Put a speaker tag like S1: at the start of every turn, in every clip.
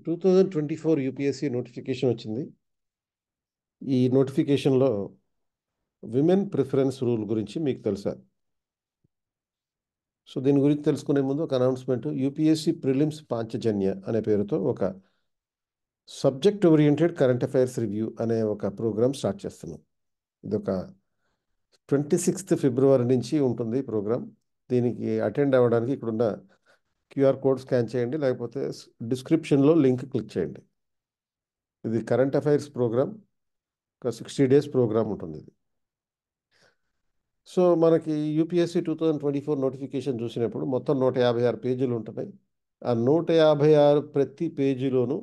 S1: 2024 UPSC notification వచ్చింది. ఈ నోటిఫికేషన్లో విమెన్ ప్రిఫరెన్స్ రూల్ గురించి మీకు తెలుసా? సో దీని గురించి తెలుసుకునే ముందు ఒక అనౌన్స్మెంట్. యూపీఎస్సీ ప్రిలిమ్స్ పాంచజన్య అనే పేరుతో ఒక subject oriented current affairs review అనే ఒక ప్రోగ్రామ్ స్టార్ట్ చేస్తున్నాం. ఇదొక 26th ఫిబ్రవరి నుంచి ఉంటుంది ప్రోగ్రామ్. దీనికి అటెండ్ అవ్వడానికి ఇక్కడున్న క్యూఆర్ కోడ్ స్కాన్ చేయండి, లేకపోతే డిస్క్రిప్షన్లో లింక్ క్లిక్ చేయండి. ఇది కరెంట్ అఫైర్స్ ప్రోగ్రామ్, ఒక 60 days ప్రోగ్రామ్ ఉంటుంది ఇది. సో మనకి యూపీఎస్సీ 2024 నోటిఫికేషన్ చూసినప్పుడు మొత్తం 156 పేజీలు ఉంటున్నాయి. ఆ 156 ప్రతి పేజీలోనూ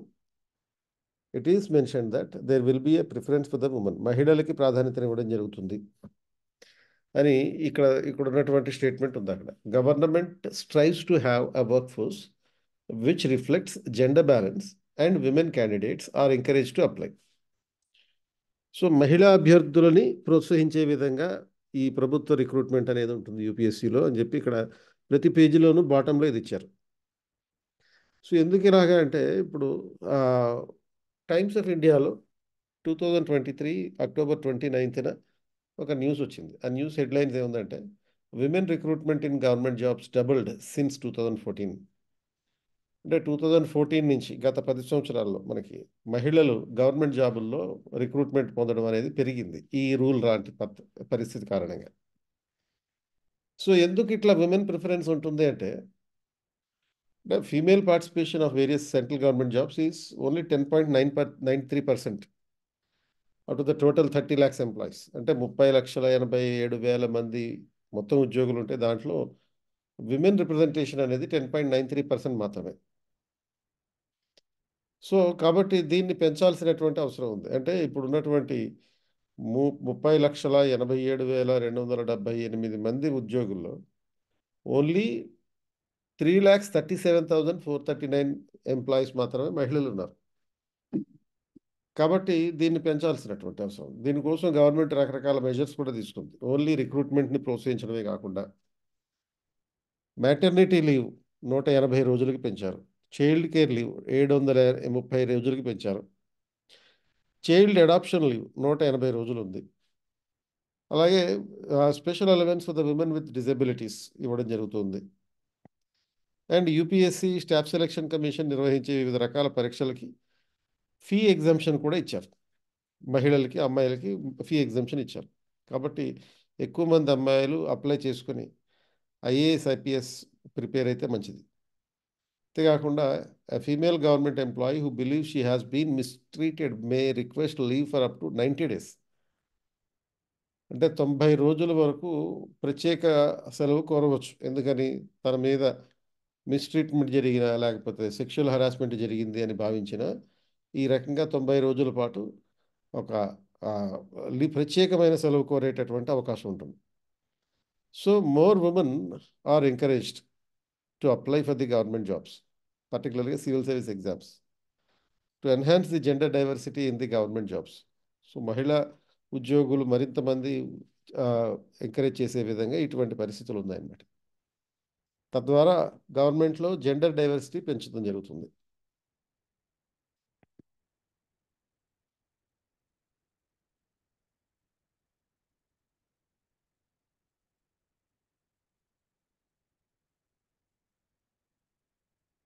S1: it is mention that there will be a preference for the women, మహిళలకి ప్రాధాన్యత ఇవ్వడం జరుగుతుంది అని ఇక్కడ ఉన్నటువంటి స్టేట్మెంట్ ఉంది. అక్కడ government strives to have a work force which reflects gender balance and women candidates are encourage to apply. So మహిళా అభ్యర్థులని ప్రోత్సహించే విధంగా ఈ ప్రభుత్వ రిక్రూట్మెంట్ అనేది ఉంటుంది యూపీఎస్సీలో అని చెప్పి ఇక్కడ ప్రతి పేజీలోనూ బాటంలో ఇది ఇచ్చారు. సో ఎందుకు ఇలాగా అంటే ఇప్పుడు టైమ్స్ ఆఫ్ ఇండియాలో 2023 అక్టోబర్ 29న ఒక న్యూస్ వచ్చింది. ఆ న్యూస్ హెడ్లైన్స్ ఏముందంటే, women recruitment in government jobs doubled since 2014. అంటే 2014 నుంచి గత 10 సంవత్సరాల్లో మనకి మహిళలు గవర్నమెంట్ జాబుల్లో రిక్రూట్మెంట్ పొందడం అనేది పెరిగింది ఈ రూల్ లాంటి పరిస్థితి కారణంగా. సో ఎందుకు ఇట్లా విమెన్ ప్రిఫరెన్స్ ఉంటుంది అంటే, female participation of various central government jobs is only 10.93% out of the total 30 lakhs employees. అంటే 30,87,000 మంది మొత్తం ఉద్యోగులు ఉంటే దాంట్లో విమెన్ రిప్రజెంటేషన్ అనేది 10.93% మాత్రమే. సో కాబట్టి దీన్ని పెంచాల్సినటువంటి అవసరం ఉంది. అంటే ఇప్పుడు ఉన్నటువంటి 30,87,278 మంది ఉద్యోగుల్లో ఓన్లీ 3,37,439 ఎంప్లాయీస్ మాత్రమే మహిళలు ఉన్నారు. కాబట్టి దీన్ని పెంచాల్సినటువంటి అవసరం. దీనికోసం గవర్నమెంట్ రకరకాల మెజర్స్ కూడా తీసుకుంది. ఓన్లీ రిక్రూట్మెంట్ని ప్రోత్సహించడమే కాకుండా మ్యాటర్నిటీ లీవ్ 180 రోజులకి పెంచారు. చైల్డ్ కేర్ లీవ్ 730 రోజులకి పెంచారు. చైల్డ్ అడాప్షన్ లీవ్ 180 రోజులు ఉంది. అలాగే special allowance for the women with disabilities ఇవ్వడం జరుగుతుంది. And UPSC staff selection commission నిర్వహించే వివిధ రకాల పరీక్షలకి ఫీ ఎగ్జంప్షన్ కూడా ఇచ్చారు. మహిళలకి, అమ్మాయిలకి ఫీ ఎగ్జంప్షన్ ఇచ్చారు. కాబట్టి ఎక్కువ మంది అమ్మాయిలు అప్లై చేసుకుని ఐఏఎస్, ఐపీఎస్ ప్రిపేర్ అయితే మంచిది. అంతేకాకుండా female government employee who believe she has been mistreated may request leave for up to 90 days. అంటే 90 రోజుల వరకు ప్రత్యేక సెలవు కోరవచ్చు. ఎందుకని తన మీద మిస్ట్రీట్మెంట్ జరిగిన, లేకపోతే సెక్షువల్ హరాస్మెంట్ జరిగింది అని భావించిన ఈ రకంగా 90 రోజుల పాటు ఒక ప్రత్యేకమైన సెలవు కోరేటటువంటి అవకాశం ఉంటుంది. So more women are encouraged to apply for the government jobs, పర్టికులర్గా civil service exams, to enhance the gender diversity in the government jobs. So మహిళా ఉద్యోగులు మరింత మంది ఎంకరేజ్ చేసే విధంగా ఇటువంటి పరిస్థితులు ఉన్నాయన్నమాట. తద్వారా గవర్నమెంట్లో జెండర్ డైవర్సిటీ పెంచడం జరుగుతుంది.